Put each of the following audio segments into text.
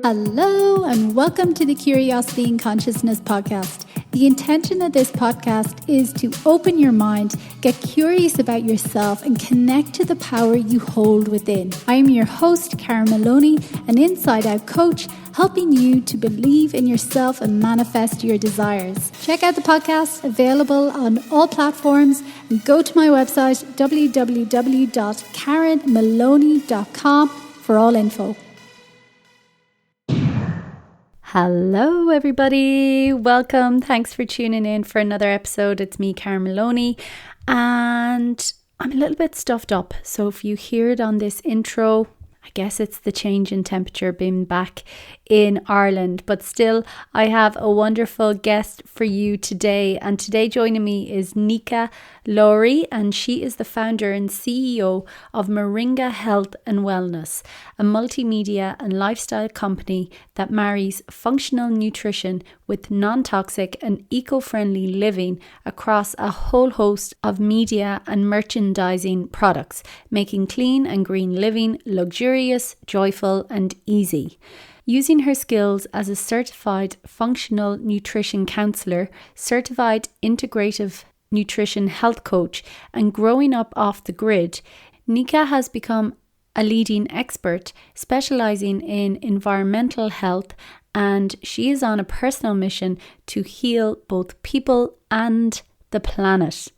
Hello and welcome to the Curiosity and Consciousness podcast. The intention of this podcast is to open your mind, get curious about yourself and connect to the power you hold within. I am your host, Karen Maloney, an inside-out coach, helping you to believe in yourself and manifest your desires. Check out the podcast, available on all platforms, and go to my website, www.karenmaloney.com for all info. Hello everybody, welcome, thanks for tuning in for another episode. It's me, Karen Maloney, and I'm a little bit stuffed up, so if you hear it on this intro, I guess it's the change in temperature being back in Ireland, but still I have a wonderful guest for you today, and today joining me is Nika Lawrie, and she is the founder and CEO of Moringa Health and Wellness, a multimedia and lifestyle company that marries functional nutrition with non-toxic and eco-friendly living across a whole host of media and merchandising products, making clean and green living luxurious, joyful and easy. Using her skills as a certified functional nutrition counsellor, certified integrative nutrition health coach, and growing up off the grid, Nika has become a leading expert specialising in environmental health, and she is on a personal mission to heal both people and the planet.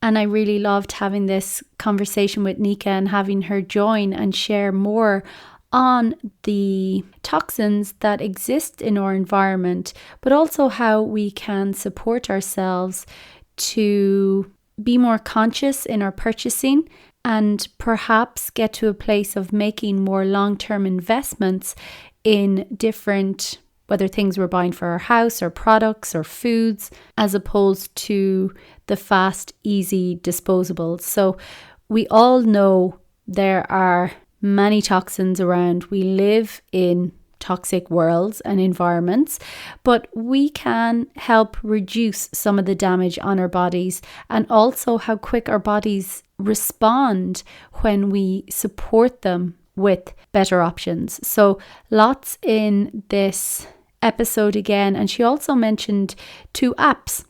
And I really loved having this conversation with Nika and having her join and share more on the toxins that exist in our environment, but also how we can support ourselves to be more conscious in our purchasing and perhaps get to a place of making more long-term investments in different, whether things we're buying for our house or products or foods, as opposed to the fast, easy disposables. So we all know there are many toxins around. We live in toxic worlds and environments, but we can help reduce some of the damage on our bodies and also how quick our bodies respond when we support them with better options. So lots in this episode again, and she also mentioned 2 apps.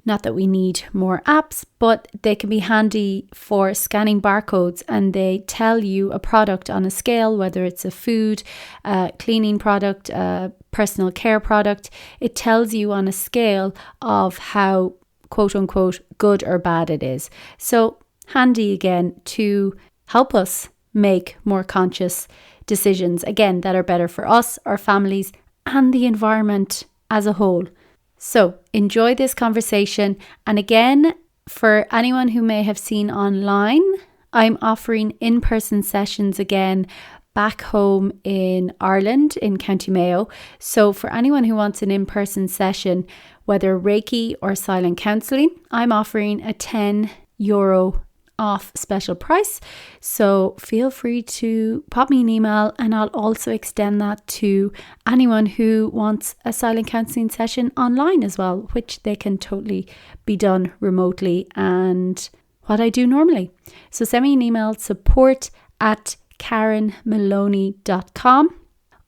Not that we need more apps, but they can be handy for scanning barcodes, and they tell you a product on a scale, whether it's a food, a cleaning product, a personal care product. It tells you on a scale of how quote unquote good or bad it is. So handy again to help us make more conscious decisions, again, that are better for us, our families, and the environment as a whole. So enjoy this conversation. And again, for anyone who may have seen online, I'm offering in-person sessions again back home in Ireland in County Mayo. So for anyone who wants an in-person session, whether Reiki or silent counselling, I'm offering a €10 off special price. So feel free to pop me an email, and I'll also extend that to anyone who wants a silent counselling session online as well, which they can totally be done remotely and what I do normally. So send me an email, support@karenmaloney.com.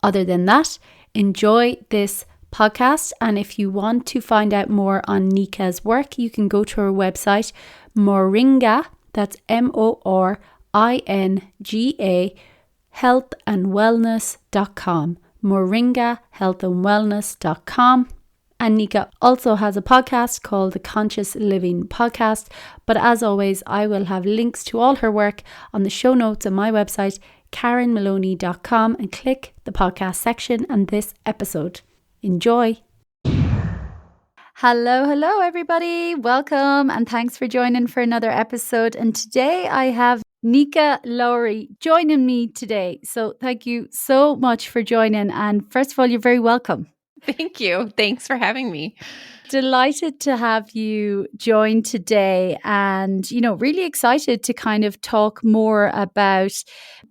Other than that, enjoy this podcast, and if you want to find out more on Nika's work, you can go to her website, Moringa, that's Moringa healthandwellness.com, Moringa healthandwellness.com. And Nika also has a podcast called the Conscious Living Podcast. But as always, I will have links to all her work on the show notes on my website, karenmaloney.com, and click the podcast section and this episode. Enjoy. Hello, everybody. Welcome and thanks for joining for another episode. And today I have Nika Lawrie joining me today. So thank you so much for joining. And first of all, you're very welcome. Thank you. Thanks for having me. Delighted to have you join today, and, really excited to kind of talk more about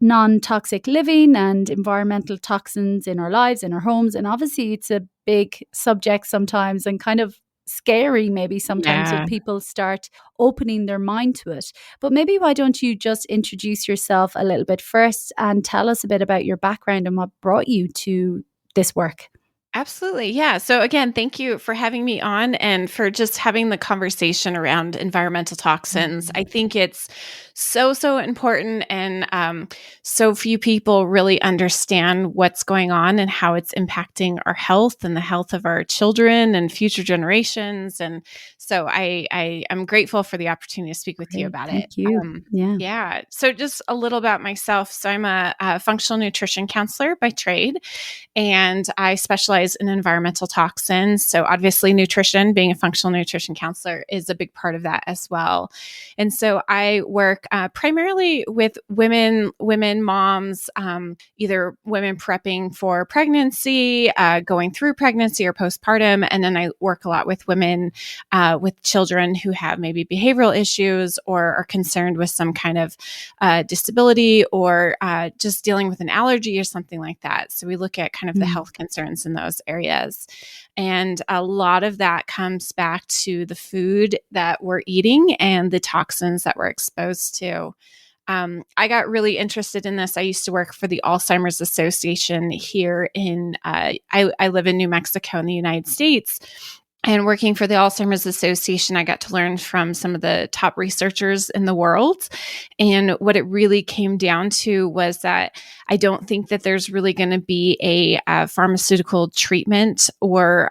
non-toxic living and environmental toxins in our lives, in our homes. And obviously it's a big subject sometimes and kind of scary maybe sometimes when people start opening their mind to it. But maybe why don't you just introduce yourself a little bit first and tell us a bit about your background and what brought you to this work? Absolutely. Yeah. So again, thank you for having me on and for just having the conversation around environmental toxins. Mm. I think it's so important, and so few people really understand what's going on and how it's impacting our health and the health of our children and future generations. And so I am grateful for the opportunity to speak with you Great. about it. Thank you. Yeah. Yeah. So just a little about myself. So I'm a functional nutrition counselor by trade, and I specialize in environmental toxins. So obviously nutrition, being a functional nutrition counselor, is a big part of that as well. And so I work primarily with women moms, either women prepping for pregnancy, going through pregnancy or postpartum. And then I work a lot with women with children who have maybe behavioral issues or are concerned with some kind of disability, or just dealing with an allergy or something like that. So we look at kind of the Mm. health concerns in those areas. And a lot of that comes back to the food that we're eating and the toxins that we're exposed to. I got really interested in this. I used to work for the Alzheimer's Association here I live in New Mexico in the United States. And working for the Alzheimer's Association, I got to learn from some of the top researchers in the world. And what it really came down to was that I don't think that there's really going to be a pharmaceutical treatment or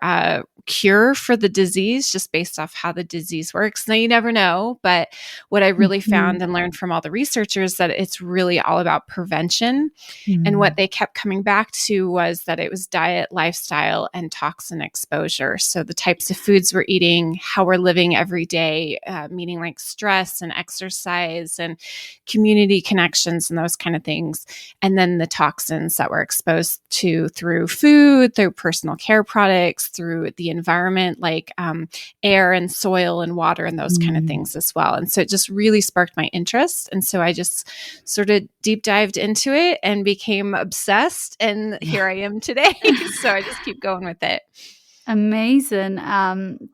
cure for the disease just based off how the disease works. Now, you never know, but what I really Mhm. found and learned from all the researchers that it's really all about prevention. And what Mm. they kept coming back to was that it was diet, lifestyle, and toxin exposure. So the types of foods we're eating, how we're living every day, meaning like stress and exercise and community connections and those kind of things. And then the toxins that we're exposed to through food, through personal care products, through the environment, like air and soil and water and those kind of Mm. things as well. And so it just really sparked my interest. And so I just sort of deep dived into it and became obsessed. And here I am today. So I just keep going with it. Amazing.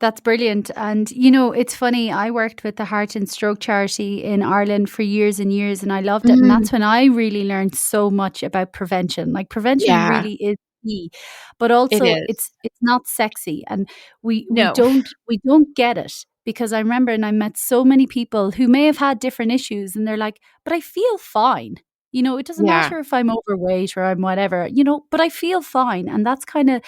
That's brilliant. And you know, it's funny, I worked with the Heart and Stroke Charity in Ireland for years and years, and I loved it. And Mm, that's when I really learned so much about prevention. Like prevention yeah, really is key, but it also is. it's not sexy. And we No. don't get it. Because I remember, and I met so many people who may have had different issues, and they're like, but I feel fine. You know, it doesn't Yeah. matter if I'm overweight or I'm whatever, you know, but I feel fine. And that's kind of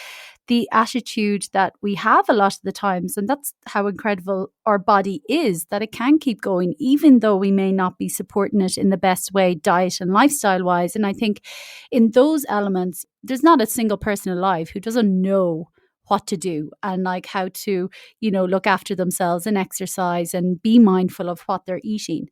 the attitude that we have a lot of the times. And that's how incredible our body is, that it can keep going, even though we may not be supporting it in the best way, diet and lifestyle wise. And I think in those elements, there's not a single person alive who doesn't know what to do and like how to, you know, look after themselves and exercise and be mindful of what they're eating.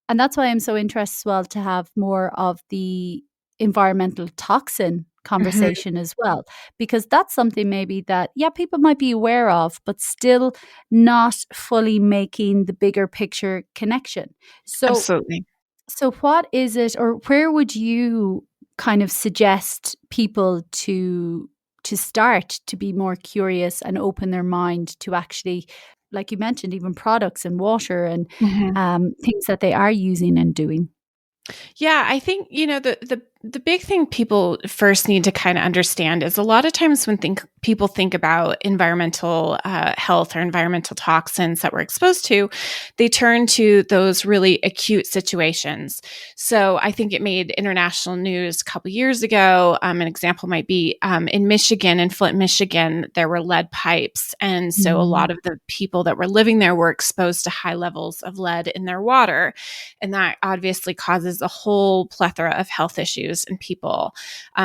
And that's why I'm so interested as well to have more of the environmental toxin Mhm. conversation as well, because that's something maybe that, yeah, people might be aware of, but still not fully making the bigger picture connection. So, Absolutely. so what is it, or where would you kind of suggest people to start to be more curious and open their mind to actually, like you mentioned, even products and water and Mhm. things that they are using and doing? Yeah, I think, the big thing people first need to kind of understand is a lot of times when people think about environmental health or environmental toxins that we're exposed to, they turn to those really acute situations. So I think it made international news a couple years ago. An example might be in Michigan, in Flint, Michigan, there were lead pipes. And so a Mm. lot of the people that were living there were exposed to high levels of lead in their water. And that obviously causes a whole plethora of health issues in people.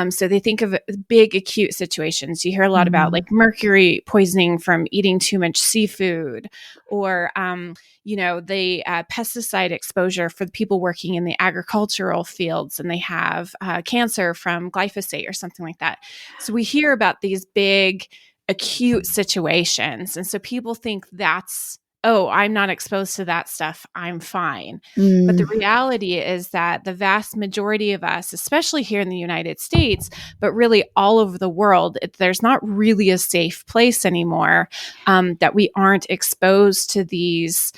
So they think of big acute situations. You hear a lot about Mm. like mercury poisoning from eating too much seafood, or the pesticide exposure for the people working in the agricultural fields, and they have cancer from glyphosate or something like that. So we hear about these big acute situations, and so people think that's, oh, I'm not exposed to that stuff, I'm fine. But the Mm. reality is that the vast majority of us, especially here in the United States, but really all over the world, there's not really a safe place anymore that we aren't exposed to these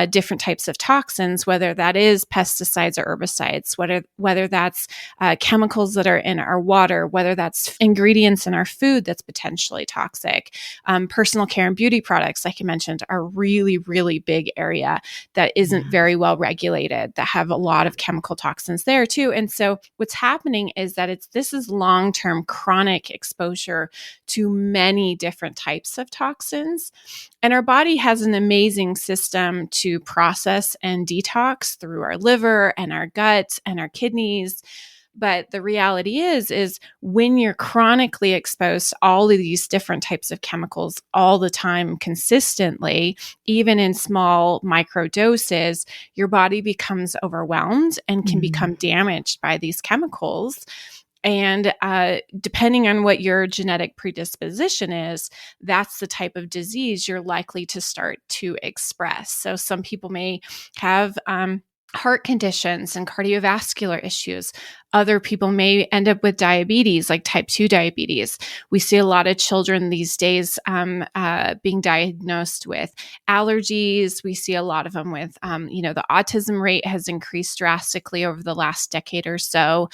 different types of toxins, whether that is pesticides or herbicides, whether that's chemicals that are in our water, whether that's ingredients in our food that's potentially toxic. Personal care and beauty products, like you mentioned, are really, really big area that isn't very well regulated, that have a lot of chemical toxins there too. And so what's happening is that this is long-term chronic exposure to many different types of toxins. And our body has an amazing system to process and detox through our liver and our gut and our kidneys. But the reality is when you're chronically exposed to all of these different types of chemicals all the time, consistently, even in small micro doses, your body becomes overwhelmed and can become damaged by these chemicals. And depending on what your genetic predisposition is, that's the type of disease you're likely to start to express. So some people may have heart conditions and cardiovascular issues. Other people may end up with diabetes, like type 2 diabetes. We see a lot of children these days being diagnosed with allergies. We see a lot of them with, the autism rate has increased drastically over the last decade or so.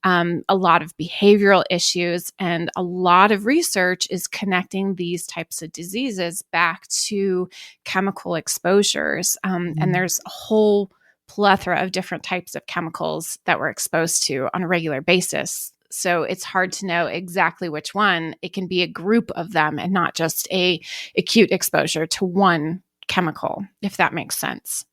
A lot of behavioral issues, and a lot of research is connecting these types of diseases back to chemical exposures. And there's a whole plethora of different types of chemicals that we're exposed to on a regular basis. So it's hard to know exactly which one. It can be a group of them and not just a acute exposure to one chemical, if that makes sense.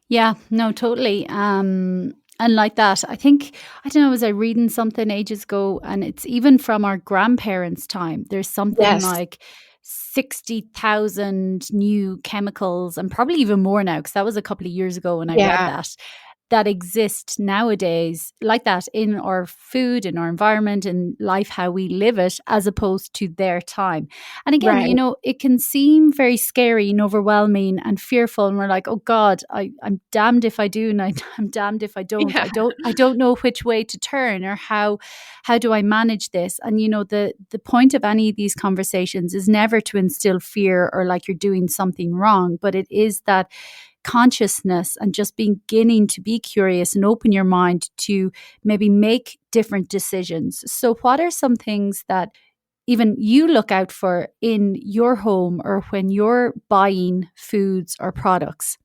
Yeah, no, totally. And like that, I think, I don't know, was I reading something ages ago, and it's even from our grandparents' time. There's something Yes. like 60,000 new chemicals, and probably even more now, because that was a couple of years ago when I read Yeah. that exist nowadays, like that, in our food, in our environment, in life, how we live it, as opposed to their time. And again, Right. it can seem very scary and overwhelming and fearful. And we're like, oh God, I'm damned if I do, and I'm damned if I don't. Yeah. I don't know which way to turn, or how do I manage this? And the point of any of these conversations is never to instill fear or like you're doing something wrong, but it is that consciousness and just beginning to be curious and open your mind to maybe make different decisions. So what are some things that even you look out for in your home or when you're buying foods or products?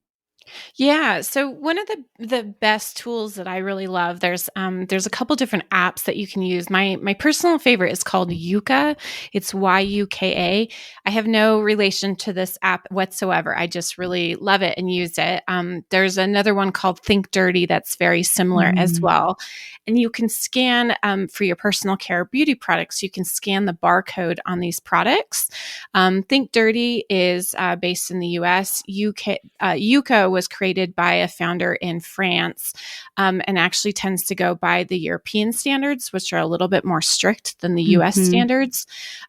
Yeah. So one of the best tools that I really love, there's a couple different apps that you can use. My personal favorite is called Yuka. It's Yuka. I have no relation to this app whatsoever. I just really love it and use it. There's another one called Think Dirty that's very similar as well. And you can scan for your personal care beauty products. You can scan the barcode on these products. Think Dirty is based in the U.S. Yuka was created by a founder in France, and actually tends to go by the European standards, which are a little bit more strict than the U.S. standards.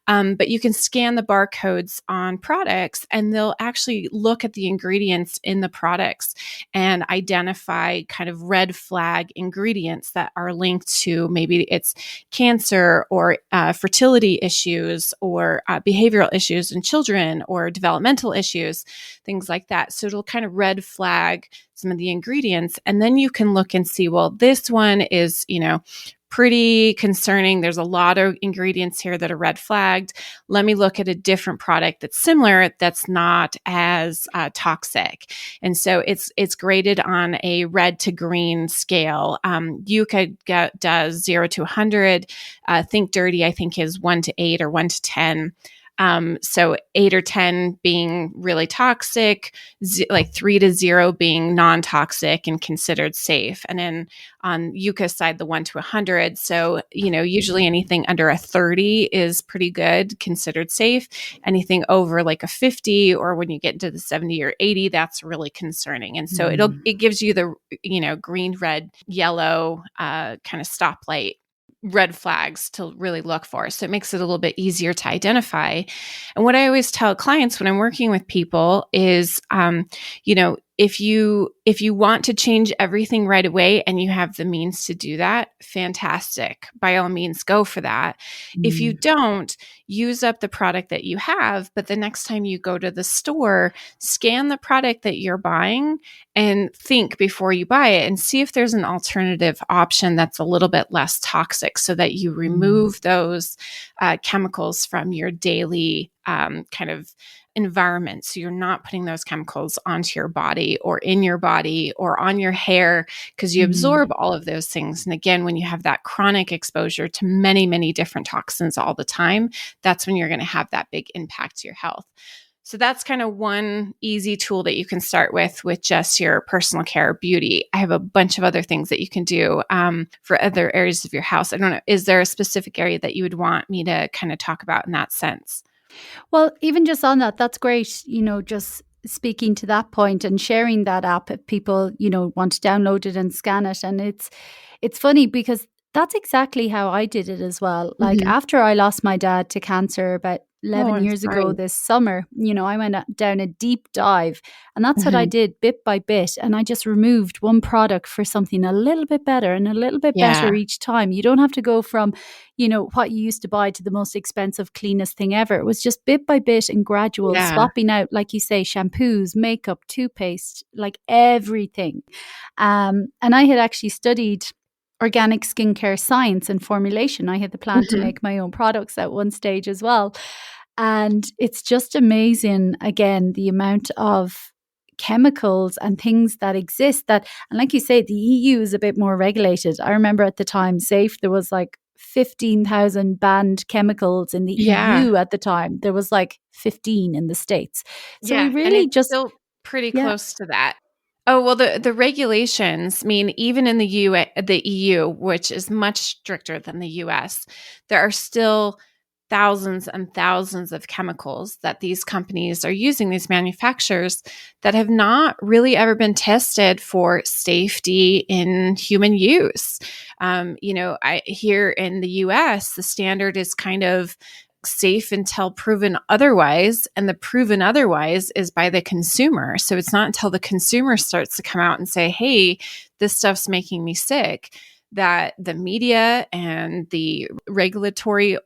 But you can scan the barcodes on products, and they'll actually look at the ingredients in the products and identify kind of red flag ingredients that are linked to maybe it's cancer or fertility issues or behavioral issues in children or developmental issues, things like that. So it'll kind of red flag some of the ingredients. And then you can look and see, well, this one is, pretty concerning. There's a lot of ingredients here that are red flagged. Let me look at a different product that's similar, that's not as toxic. And so it's graded on a red to green scale. Yuka does 0 to 100. Think Dirty, I think, is 1 to 8 or 1 to 10. So 8 or 10 being really toxic, like 3 to 0 being non-toxic and considered safe. And then on Yuka's side, the 1 to 100. So, usually anything under a 30 is pretty good, considered safe. Anything over like a 50, or when you get into the 70 or 80, that's really concerning. And so it gives you the, green, red, yellow, kind of stoplight red flags to really look for. So it makes it a little bit easier to identify. And what I always tell clients when I'm working with people is, if you want to change everything right away and you have the means to do that, fantastic. By all means, go for that. If you don't, use up the product that you have, but the next time you go to the store, scan the product that you're buying and think before you buy it and see if there's an alternative option that's a little bit less toxic so that you remove those chemicals from your daily kind of environment. So you're not putting those chemicals onto your body or in your body or on your hair because you absorb all of those things. And again, when you have that chronic exposure to many, many different toxins all the time, that's when you're going to have that big impact to your health. So that's kind of one easy tool that you can start with just your personal care beauty. I have a bunch of other things that you can do for other areas of your house. I don't know. Is there a specific area that you would want me to kind of talk about in that sense? Well, even just on that, that's great. Just speaking to that point and sharing that app if people, want to download it and scan it. And it's funny because that's exactly how I did it as well. Like after I lost my dad to cancer about Oh, 11 I'm years ago sorry. this summer, I went down a deep dive, and that's what I did bit by bit. And I just removed one product for something a little bit better and a little bit better Yeah. each time. You don't have to go from, what you used to buy to the most expensive, cleanest thing ever. It was just bit by bit and gradual, Yeah. swapping out, like you say, shampoos, makeup, toothpaste, like everything. And I had actually studied organic skincare science and formulation. I had the plan to make my own products at one stage as well. And it's just amazing, again, the amount of chemicals and things that exist and like you say, the EU is a bit more regulated. I remember at the time, SAFE, there was like 15,000 banned chemicals in the Yeah. EU at the time. There was like 15 in the States. So we Yeah. And really it's just, still pretty yeah. close to that. Oh, well, the regulations mean even in the EU, which is much stricter than the US, there are still thousands and thousands of chemicals that these companies are using, these manufacturers, that have not really ever been tested for safety in human use. I here in the US, the standard is kind of safe until proven otherwise, and the proven otherwise is by the consumer. So it's not until the consumer starts to come out and say, hey, this stuff's making me sick, that the media and the regulatory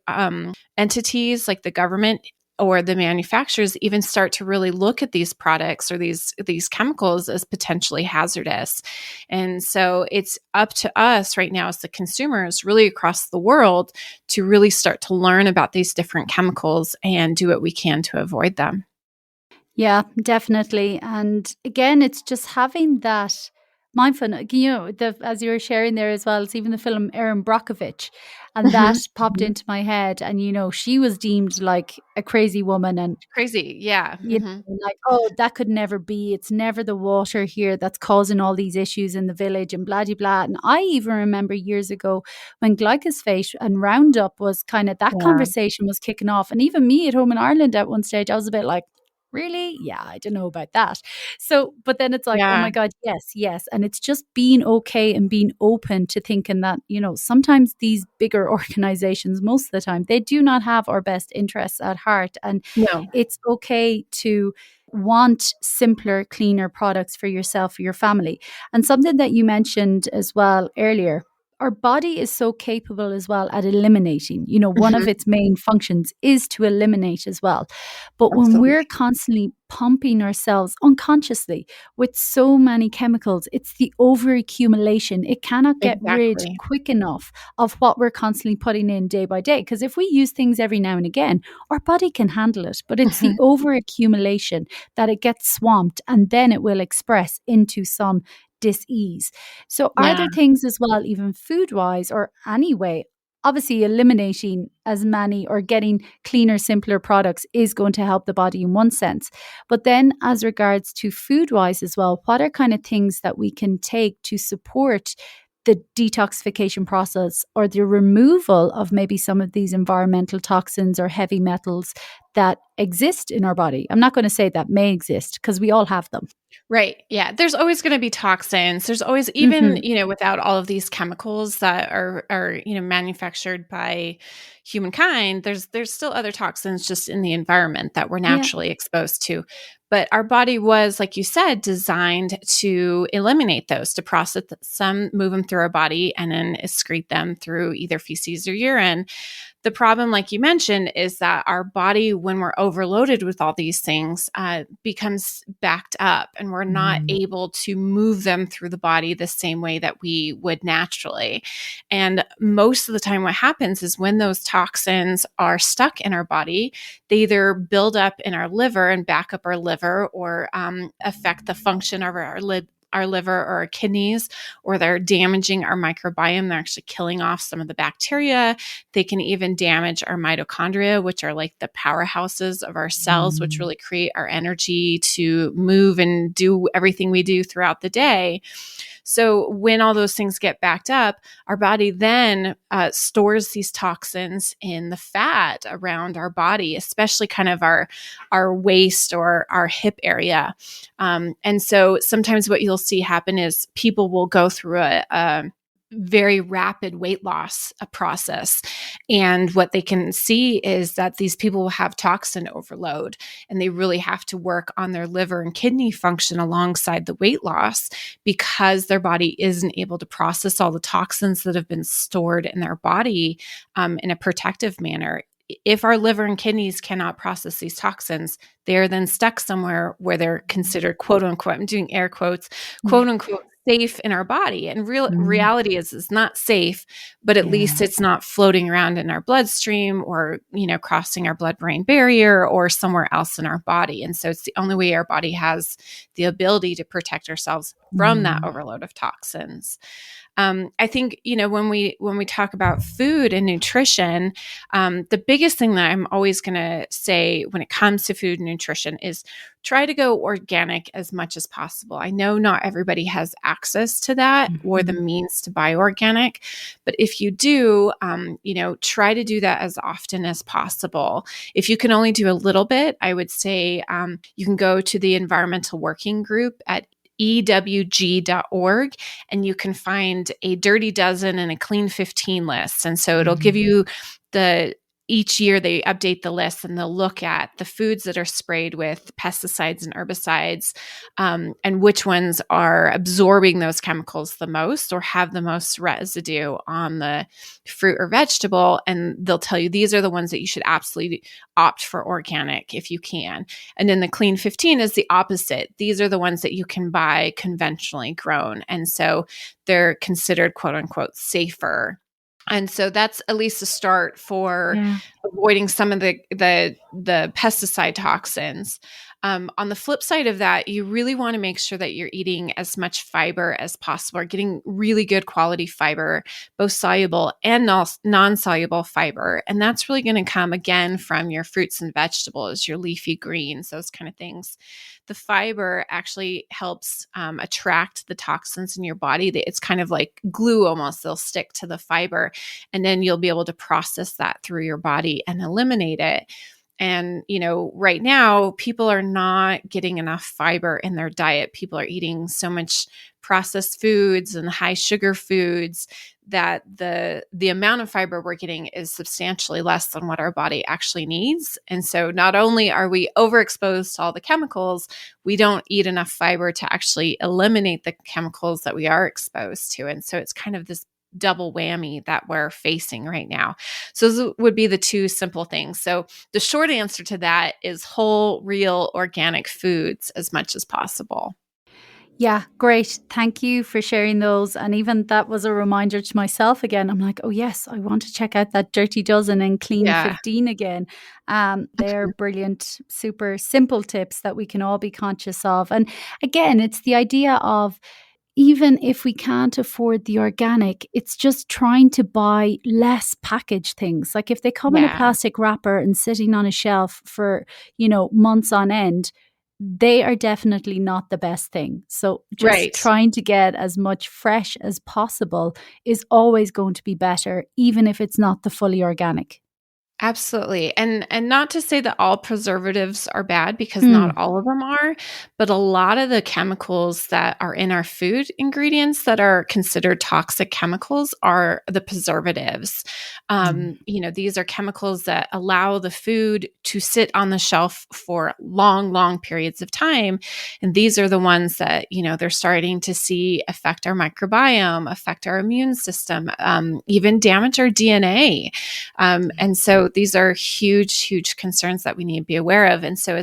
entities like the government or the manufacturers even start to really look at these products or these chemicals as potentially hazardous. And so it's up to us right now as the consumers really across the world to really start to learn about these different chemicals and do what we can to avoid them. Yeah, definitely. And again, it's just having that mindfulness, as you were sharing there as well, it's even the film Erin Brockovich. And that popped into my head. And, she was deemed like a crazy woman. And Crazy. Yeah. like, oh, that could never be. It's never the water here that's causing all these issues in the village and blah, blah, blah. And I even remember years ago when glyphosate and Roundup was kind of, that Yeah. conversation was kicking off. And even me at home in Ireland at one stage, I was a bit like, really? Yeah, I don't know about that. So, but then it's like, oh Yeah. my God, yes, yes. And it's just being okay and being open to thinking that, sometimes these bigger organizations, most of the time, they do not have our best interests at heart. And No. it's okay to want simpler, cleaner products for yourself, for your family. And something that you mentioned as well earlier, our body is so capable as well at eliminating. One of its main functions is to eliminate as well. But when we're Absolutely. constantly pumping ourselves unconsciously with so many chemicals, it's the overaccumulation. It cannot get rid Exactly. quick enough of what we're constantly putting in day by day. Because if we use things every now and again, our body can handle it. But it's the overaccumulation that it gets swamped, and then it will express into some dis-ease. So are Yeah. there things as well, even food wise or anyway, obviously eliminating as many or getting cleaner, simpler products is going to help the body in one sense. But then as regards to food wise as well, what are kind of things that we can take to support the detoxification process or the removal of maybe some of these environmental toxins or heavy metals that exist in our body. I'm not going to say that may exist because we all have them. Right. Yeah. There's always going to be toxins. There's always, even, Mm-hmm. without all of these chemicals that are, manufactured by humankind, there's still other toxins just in the environment that we're Yeah. naturally exposed to. But our body was, like you said, designed to eliminate those, to process some, move them through our body, and then excrete them through either feces or urine. The problem, like you mentioned, is that our body, when we're overloaded with all these things, becomes backed up, and we're not able to move them through the body the same way that we would naturally. And most of the time, what happens is when those toxins are stuck in our body, they either build up in our liver and back up our liver, or affect the function of our liver or our kidneys, or they're damaging our microbiome. They're actually killing off some of the bacteria. They can even damage our mitochondria, which are like the powerhouses of our cells, which really create our energy to move and do everything we do throughout the day. So when all those things get backed up, our body then stores these toxins in the fat around our body, especially kind of our waist or our hip area. And so sometimes what you'll see happen is people will go through a very rapid weight loss process. And what they can see is that these people will have toxin overload, and they really have to work on their liver and kidney function alongside the weight loss, because their body isn't able to process all the toxins that have been stored in their body in a protective manner. If our liver and kidneys cannot process these toxins, they're then stuck somewhere where they're considered, quote unquote, I'm doing air quotes, quote unquote, safe in our body. And reality is it's not safe, but at least it's not floating around in our bloodstream, or, crossing our blood-brain barrier or somewhere else in our body. And so it's the only way our body has the ability to protect ourselves from that overload of toxins. I think, when we talk about food and nutrition, the biggest thing that I'm always going to say when it comes to food and nutrition is try to go organic as much as possible. I know not everybody has access to that or the means to buy organic, but if you do, try to do that as often as possible. If you can only do a little bit, I would say you can go to the Environmental Working Group at ewg.org, and you can find a dirty dozen and a clean 15 list. And so it'll give you each year they update the list, and they'll look at the foods that are sprayed with pesticides and herbicides, and which ones are absorbing those chemicals the most or have the most residue on the fruit or vegetable. And they'll tell you these are the ones that you should absolutely opt for organic if you can. And then the clean 15 is the opposite. These are the ones that you can buy conventionally grown. And so they're considered, quote unquote, safer. And so that's at least a start for avoiding some of the pesticide toxins. On the flip side of that, you really want to make sure that you're eating as much fiber as possible, or getting really good quality fiber, both soluble and non-soluble fiber. And that's really going to come again from your fruits and vegetables, your leafy greens, those kind of things. The fiber actually helps attract the toxins in your body. It's kind of like glue almost. They'll stick to the fiber, and then you'll be able to process that through your body and eliminate it. And, right now, people are not getting enough fiber in their diet. People are eating so much processed foods and high sugar foods that the amount of fiber we're getting is substantially less than what our body actually needs. And so not only are we overexposed to all the chemicals, we don't eat enough fiber to actually eliminate the chemicals that we are exposed to. And so it's kind of this double whammy that we're facing right now. So those would be the two simple things. So the short answer to that is whole, real, organic foods as much as possible. Yeah, great. Thank you for sharing those. And even that was a reminder to myself again. I'm like, oh yes, I want to check out that Dirty Dozen and Clean 15 again. They're brilliant, super simple tips that we can all be conscious of. And again, it's the idea of, even if we can't afford the organic, it's just trying to buy less packaged things. Like if they come in a plastic wrapper and sitting on a shelf for, months on end, they are definitely not the best thing. So just trying to get as much fresh as possible is always going to be better, even if it's not the fully organic. Absolutely. And not to say that all preservatives are bad, because not Mm. all of them are, but a lot of the chemicals that are in our food ingredients that are considered toxic chemicals are the preservatives. Mm. These are chemicals that allow the food to sit on the shelf for long, long periods of time. And these are the ones that, they're starting to see affect our microbiome, affect our immune system, even damage our DNA. And so these are huge, huge concerns that we need to be aware of. And so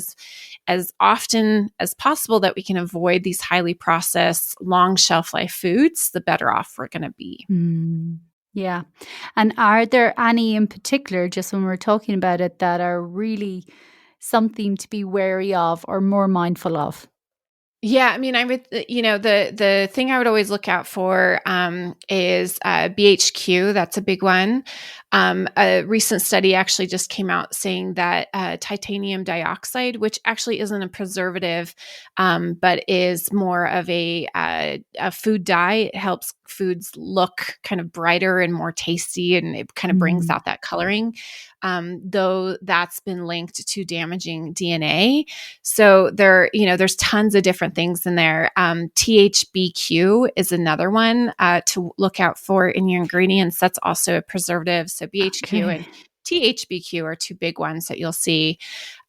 as often as possible that we can avoid these highly processed, long shelf life foods, the better off we're going to be. Mm. Yeah. And are there any in particular, just when we're talking about it, that are really something to be wary of or more mindful of? Yeah, I mean, I would, the thing I would always look out for is BHQ. That's a big one. A recent study actually just came out saying that titanium dioxide, which actually isn't a preservative, but is more of a food dye. It helps foods look kind of brighter and more tasty, and it kind of brings Mm. out that coloring. Though that's been linked to damaging DNA. So there's tons of different things in there. THBQ is another one to look out for in your ingredients. That's also a preservative. So BHQ Okay. and THBQ are two big ones that you'll see.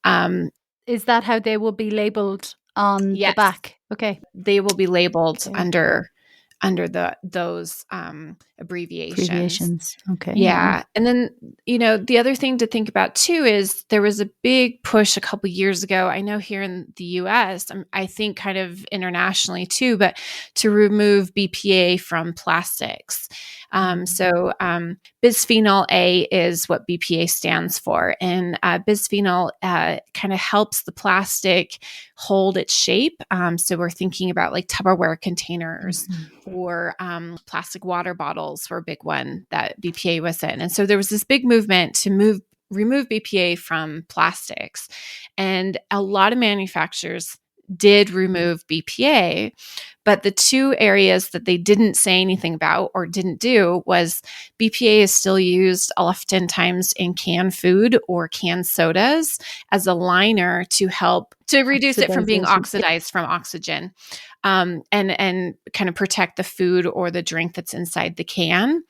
Um, Is that how they will be labeled on the yes, back? Okay. they will be labeled Okay. under those abbreviations. Abbreviations. Okay. Yeah. Yeah. And then, the other thing to think about too is there was a big push a couple years ago. I know here in the US, I think kind of internationally too, but to remove BPA from plastics. Mm. Bisphenol A is what BPA stands for. And bisphenol kind of helps the plastic hold its shape. So we're thinking about like Tupperware containers Mhm. or plastic water bottles were a big one that BPA was in. And so there was this big movement to remove BPA from plastics. And a lot of manufacturers did remove BPA, but the two areas that they didn't say anything about or didn't do was BPA is still used oftentimes in canned food or canned sodas as a liner to help to reduce it from being Oxidization. Yeah. oxidized from oxygen, and kind of protect the food or the drink that's inside the can.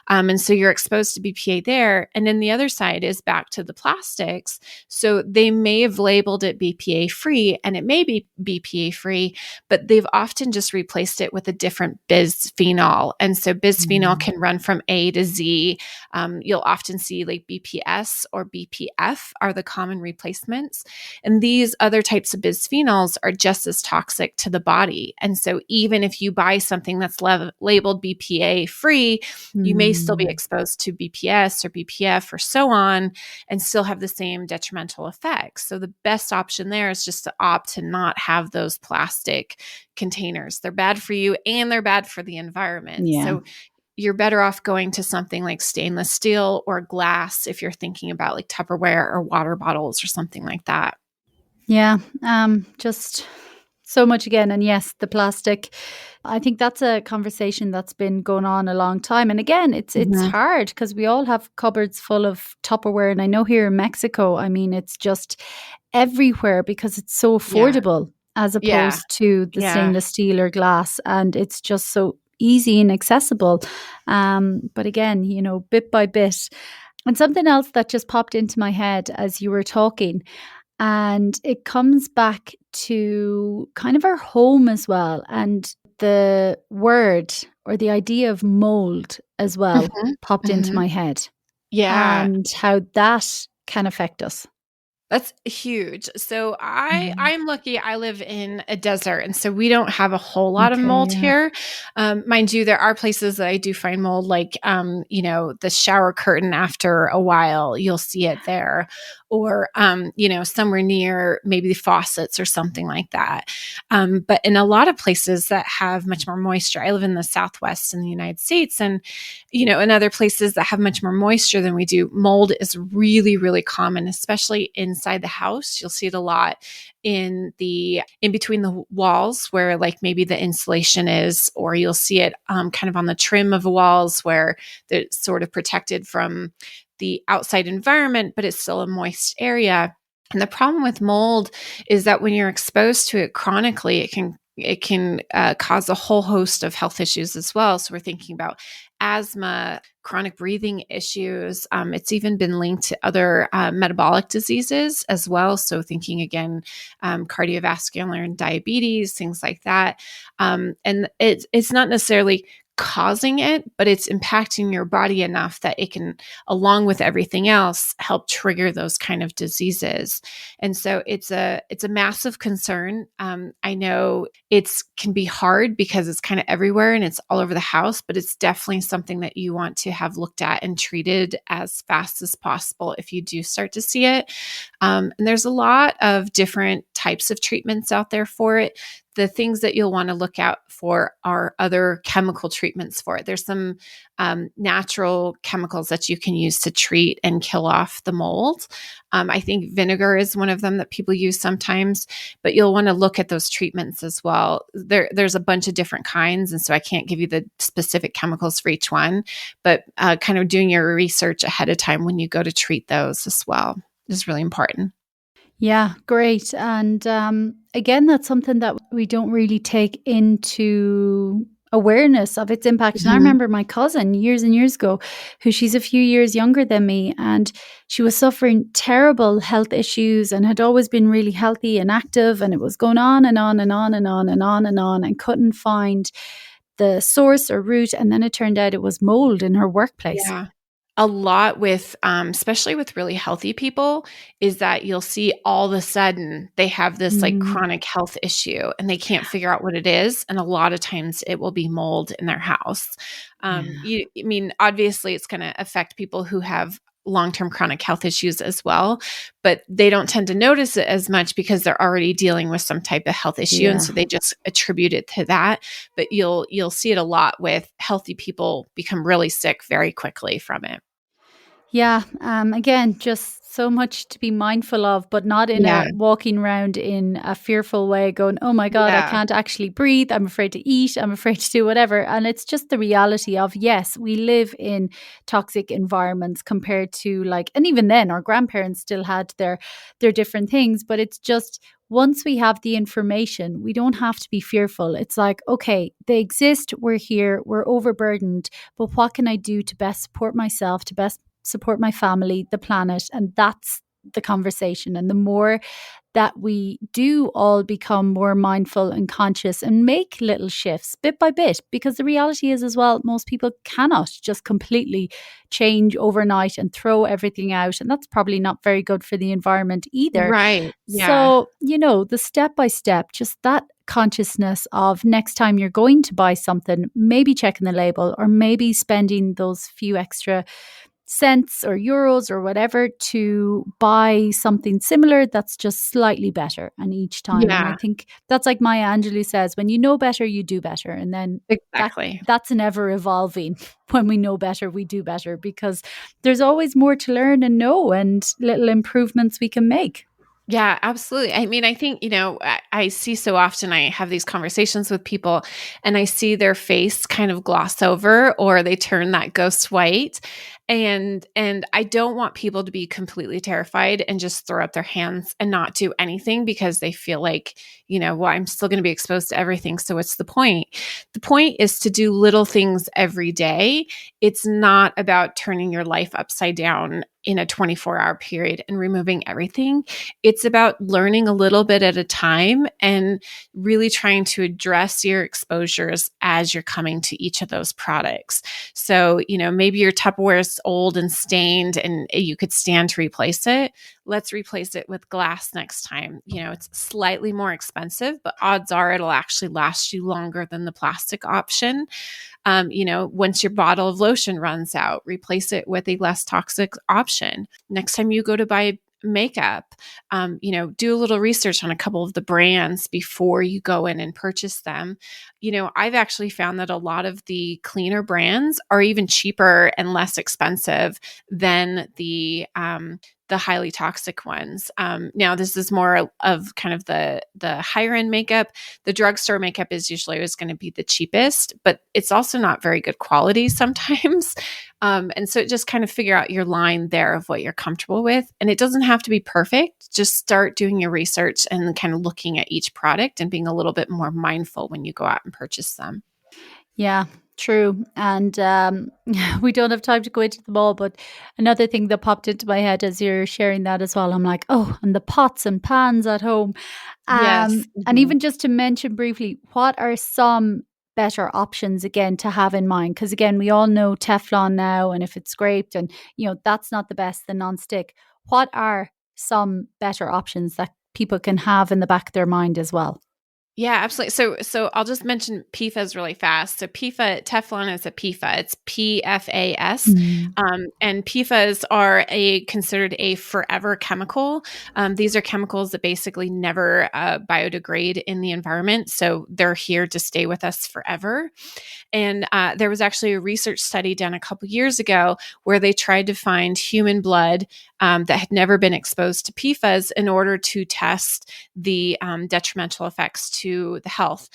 And so you're exposed to BPA there. And then the other side is back to the plastics. So they may have labeled it BPA free, and it may be BPA free, but they've often just replaced it with a different bisphenol. And so bisphenol Mm. can run from A to Z. You'll often see like BPS or BPF are the common replacements. And these other types of bisphenols are just as toxic to the body. And so even if you buy something that's labeled BPA free, you may still be Mm. exposed to BPS or BPF or so on and still have the same detrimental effects. So the best option there is just to opt to not have those plastic containers. They're bad for you and they're bad for the environment. Yeah. So you're better off going to something like stainless steel or glass if you're thinking about like Tupperware or water bottles or something like that. Yeah. Just so much again. And yes, the plastic. I think that's a conversation that's been going on a long time. And again, it's Mhm. hard because we all have cupboards full of Tupperware. And I know here in Mexico, I mean, it's just everywhere because it's so Yeah. affordable as Yeah. opposed to the Yeah. stainless steel or glass. And it's just so easy and accessible. But again, bit by bit. And something else that just popped into my head as you were talking, and it comes back to kind of our home as well. And the word or the idea of mold as well Mhm. popped into Mhm. my head Yeah. and how that can affect us. That's huge. So Mm. I'm lucky. I live in a desert, and so we don't have a whole lot of Okay, mold yeah. here. Mind you, there are places that I do find mold, like the shower curtain. After a while, you'll see it there, or somewhere near maybe the faucets or something like that. But in a lot of places that have much more moisture, I live in the Southwest in the United States, and in other places that have much more moisture than we do, mold is really, really common, especially inside the house. You'll see it a lot in between the walls where like maybe the insulation is, or you'll see it kind of on the trim of the walls where they're sort of protected from the outside environment, but it's still a moist area. And the problem with mold is that when you're exposed to it chronically, it can cause a whole host of health issues as well. So we're thinking about asthma, chronic breathing issues. It's even been linked to other metabolic diseases as well. So thinking again, cardiovascular and diabetes, things like that. And it's not necessarily causing it, but it's impacting your body enough that it can, along with everything else, help trigger those kind of diseases. And so it's a massive concern. I know it's can be hard because it's kind of everywhere and it's all over the house, but it's definitely something that you want to have looked at and treated as fast as possible if you do start to see it. And there's a lot of different types of treatments out there for it. The things that you'll want to look out for are other chemical treatments for it. There's some natural chemicals that you can use to treat and kill off the mold. I think vinegar is one of them that people use sometimes, but you'll want to look at those treatments as well. There's a bunch of different kinds, and so I can't give you the specific chemicals for each one, but kind of doing your research ahead of time when you go to treat those as well is really important. Yeah, great. And again, that's something that we don't really take into awareness of its impact. And I Mhm. remember my cousin years and years ago, who she's a few years younger than me, and she was suffering terrible health issues and had always been really healthy and active. And it was going on and on and on and on and on and on, and couldn't find the source or root. And then it turned out it was mold in her workplace. Yeah. A lot with, especially with really healthy people, is that you'll see all of a sudden they have this like Mm, chronic health issue and they can't figure out what it is. And a lot of times it will be mold in their house. yeah. I mean, obviously it's going to affect people who have long-term chronic health issues as well, but they don't tend to notice it as much because they're already dealing with some type of health issue. And Yeah. so they just attribute it to that. But you'll see it a lot with healthy people become really sick very quickly from it. Yeah, again, just so much to be mindful of, but not in Yeah. a walking around in a fearful way, going, oh my God, I Yeah. can't actually breathe. I'm afraid to eat. I'm afraid to do whatever. And it's just the reality of, yes, we live in toxic environments compared to like, and even then our grandparents still had their different things, but it's just once we have the information, we don't have to be fearful. It's like, okay, they exist, we're here, we're overburdened, but what can I do to best support myself, to best support my family, the planet? And that's the conversation. And the more that we do all become more mindful and conscious and make little shifts bit by bit, because the reality is as well, most people cannot just completely change overnight and throw everything out. And that's probably not very good for the environment either. Right. Yeah. So, the step by step, just that consciousness of next time you're going to buy something, maybe checking the label or maybe spending those few extra cents or euros or whatever to buy something similar that's just slightly better and each time. And I Yeah. think that's like Maya Angelou says, when you know better, you do better. And then Exactly. that's an ever evolving. When we know better, we do better, because there's always more to learn and know and little improvements we can make. Yeah, absolutely. I mean, I think, I see so often I have these conversations with people and I see their face kind of gloss over or they turn that ghost white. And I don't want people to be completely terrified and just throw up their hands and not do anything because they feel like, well, I'm still going to be exposed to everything. So what's the point? The point is to do little things every day. It's not about turning your life upside down in a 24-hour period and removing everything. It's about learning a little bit at a time and really trying to address your exposures as you're coming to each of those products. So, maybe your Tupperware is old and stained and you could stand to replace it. Let's replace it with glass next time. It's slightly more expensive, but odds are it'll actually last you longer than the plastic option. Once your bottle of lotion runs out, replace it with a less toxic option. Next time you go to buy makeup, do a little research on a couple of the brands before you go in and purchase them. I've actually found that a lot of the cleaner brands are even cheaper and less expensive than the highly toxic ones. Now, this is more of kind of the higher end makeup. The drugstore makeup is usually always going to be the cheapest, but it's also not very good quality sometimes. And so just kind of figure out your line there of what you're comfortable with. And it doesn't have to be perfect. Just start doing your research and kind of looking at each product and being a little bit more mindful when you go out and purchase them. Yeah, true. And we don't have time to go into them all, but another thing that popped into my head as you're sharing that as well, I'm like, oh, and the pots and pans at home. Yes. And even just to mention briefly, what are some better options again to have in mind? Because again, we all know Teflon now, and if it's scraped and, that's not the best, the non-stick. What are some better options that people can have in the back of their mind as well? Yeah, absolutely. So I'll just mention PFAS really fast. So Teflon is a PFA. It's PFAS. Mm. And PFAS are considered a forever chemical. These are chemicals that basically never biodegrade in the environment. So they're here to stay with us forever. And there was actually a research study done a couple years ago where they tried to find human blood that had never been exposed to PFAS in order to test the detrimental effects to the health.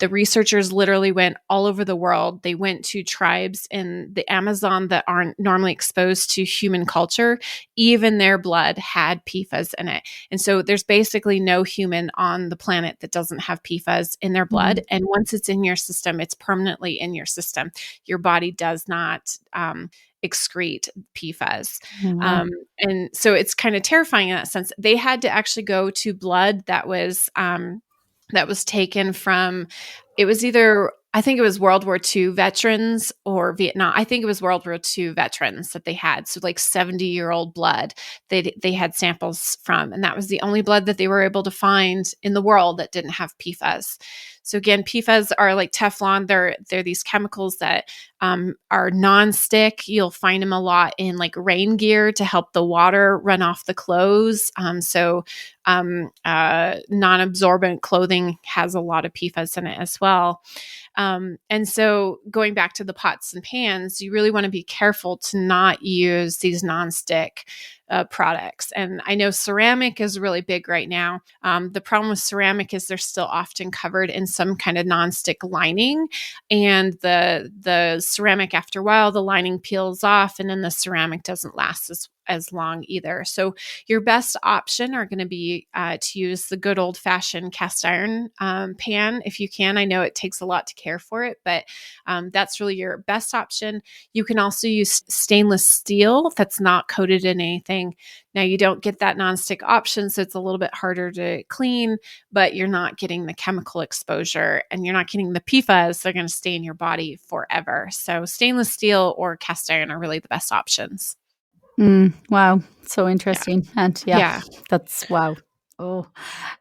The researchers literally went all over the world. They went to tribes in the Amazon that aren't normally exposed to human culture. Even their blood had PFAS in it. And so there's basically no human on the planet that doesn't have PFAS in their blood. Mm. And once it's in your system, it's permanently in your system. Your body does not excrete PFAS. Wow. And so it's kind of terrifying in that sense. They had to actually go to blood that was taken from, it was either, I think it was World War II veterans or Vietnam. I think it was World War II veterans that they had. So like 70-year-old blood they had samples from. And that was the only blood that they were able to find in the world that didn't have PFAS. So again, PFAS are like Teflon. They're these chemicals that are non-stick. You'll find them a lot in like rain gear to help the water run off the clothes. Non-absorbent clothing has a lot of PFAS in it as well. And so going back to the pots and pans, you really want to be careful to not use these non-stick products. And I know ceramic is really big right now. The problem with ceramic is they're still often covered in some kind of nonstick lining, and the ceramic, after a while, the lining peels off, and then the ceramic doesn't last as long either. So your best option are going to be to use the good old fashioned cast iron pan if you can. I know it takes a lot to care for it, but that's really your best option. You can also use stainless steel that's not coated in anything. Now you don't get that nonstick option, so it's a little bit harder to clean, but you're not getting the chemical exposure and you're not getting the PFAS. They're going to stay in your body forever. So stainless steel or cast iron are really the best options. Wow. So interesting. Yeah. And Yeah. that's wow. Oh,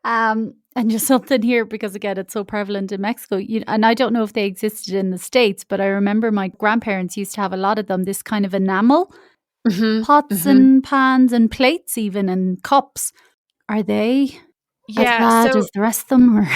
and just something here, because again, it's so prevalent in Mexico. And I don't know if they existed in the States, but I remember my grandparents used to have a lot of them, this kind of enamel pots and pans and plates even, and cups. Are they as bad So as the rest of them? Or?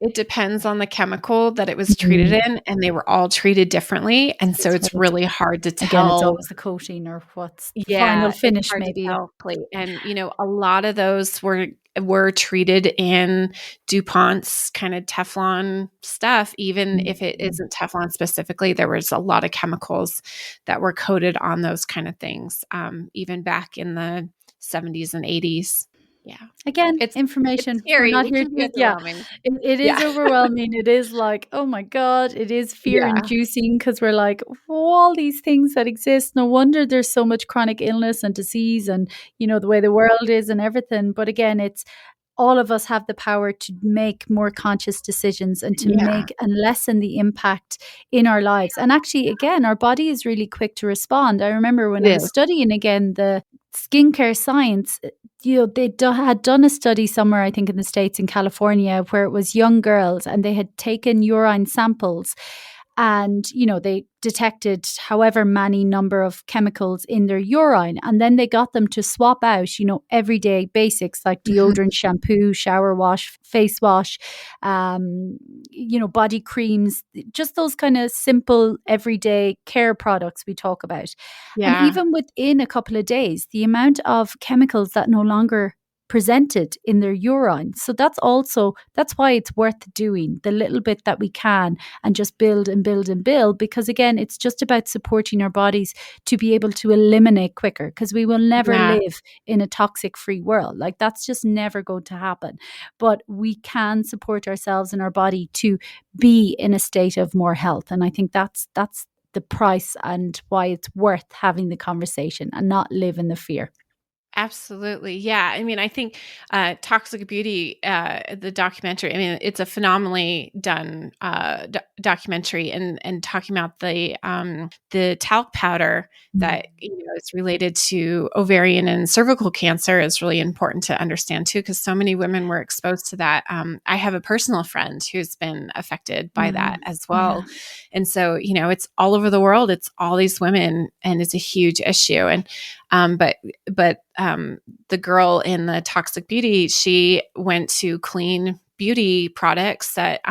it depends on the chemical that it was treated in, and they were all treated differently. And so it's really hard to tell. Again, it's always the coating or what's the final finish, maybe. And, a lot of those were treated in DuPont's kind of Teflon stuff. Even if it isn't Teflon specifically, there was a lot of chemicals that were coated on those kind of things, even back in the 70s and 80s. Yeah. Again, it's information. It's scary. We're not here to, it is overwhelming. It is like, oh my God, it is fear inducing, because we're like, all these things that exist. No wonder there's so much chronic illness and disease and, the way the world is and everything. But again, it's all of us have the power to make more conscious decisions and to make and lessen the impact in our lives. And actually, again, our body is really quick to respond. I remember when I was studying again the skincare science, they had done a study somewhere, I think in the States, in California, where it was young girls and they had taken urine samples and, they detected however many number of chemicals in their urine. And then they got them to swap out, everyday basics like deodorant, shampoo, shower wash, face wash, body creams, just those kind of simple everyday care products we talk about. And Yeah. even within a couple of days, the amount of chemicals that no longer presented in their urine. So that's why it's worth doing the little bit that we can and just build and build and build, because again, it's just about supporting our bodies to be able to eliminate quicker, because we will never Yeah. live in a toxic free world. Like, that's just never going to happen. But we can support ourselves and our body to be in a state of more health. And I think that's the price and why it's worth having the conversation and not live in the fear. Absolutely. Yeah. I mean, I think Toxic Beauty, the documentary, I mean, it's a phenomenally done documentary, and talking about the talc powder that is related to ovarian and cervical cancer is really important to understand too, because so many women were exposed to that. I have a personal friend who's been affected by that as well. Yeah. And so, it's all over the world. It's all these women, and it's a huge issue. And but the girl in the Toxic Beauty, she went to clean beauty products that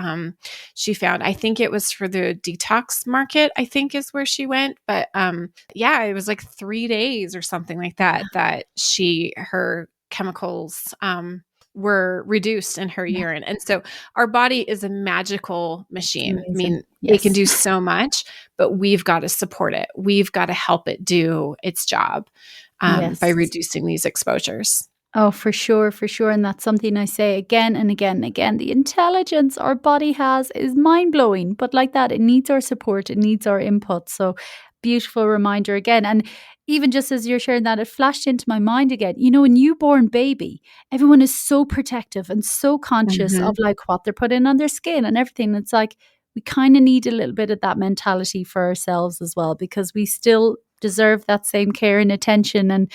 she found. I think it was for the detox market, I think is where she went. But yeah, it was like 3 days or something like that, that her chemicals were reduced in her urine. And so our body is a magical machine. I Amazing. mean, it can Yes. do so much, but we've got to support it. We've got to help it do its job by Yes. reducing these exposures. Oh, for sure, for sure. And that's something I say again and again and again. The intelligence our body has is mind blowing. But like that, it needs our support, it needs our input. So, beautiful reminder again. And even just as you're sharing that, it flashed into my mind again. A newborn baby, everyone is so protective and so conscious Mm-hmm. of like what they're putting on their skin and everything. It's like we kind of need a little bit of that mentality for ourselves as well, because we still deserve that same care and attention and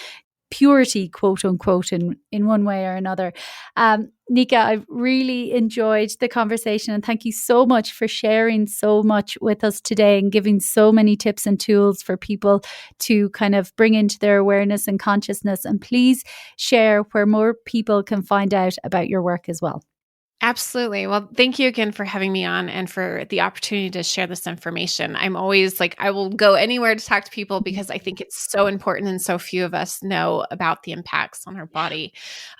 purity, quote unquote, in one way or another. Nika, I've really enjoyed the conversation, and thank you so much for sharing so much with us today and giving so many tips and tools for people to kind of bring into their awareness and consciousness. And please share where more people can find out about your work as well. Absolutely. Well, thank you again for having me on and for the opportunity to share this information. I'm always like, I will go anywhere to talk to people because I think it's so important, and so few of us know about the impacts on our body.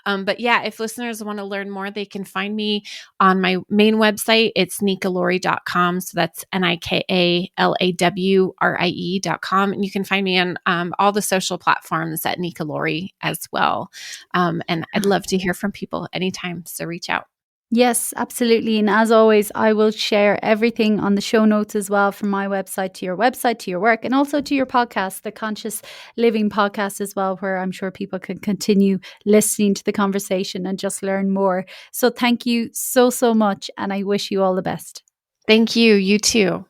But yeah, if listeners want to learn more, they can find me on my main website. It's nikalawrie.com. So that's NIKALAWRIE.com. And you can find me on all the social platforms at Nika Lawrie as well. And I'd love to hear from people anytime. So reach out. Yes, absolutely. And as always, I will share everything on the show notes as well, from my website to your work, and also to your podcast, the Conscious Living podcast as well, where I'm sure people can continue listening to the conversation and just learn more. So thank you so, so much. And I wish you all the best. Thank you. You too.